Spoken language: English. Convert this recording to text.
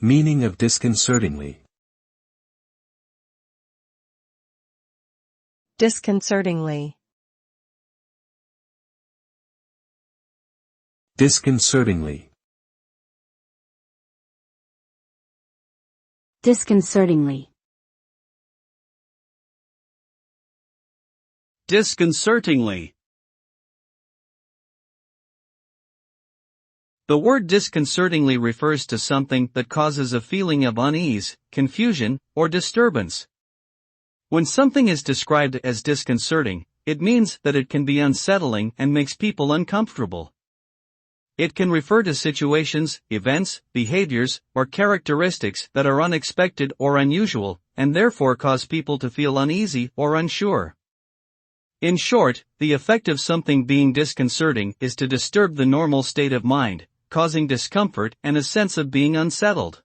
Meaning of disconcertingly. Disconcertingly. Disconcertingly. Disconcertingly. Disconcertingly. The word disconcertingly refers to something that causes a feeling of unease, confusion, or disturbance. When something is described as disconcerting, it means that it can be unsettling and makes people uncomfortable. It can refer to situations, events, behaviors, or characteristics that are unexpected or unusual, and therefore cause people to feel uneasy or unsure. In short, the effect of something being disconcerting is to disturb the normal state of mind, causing discomfort and a sense of being unsettled.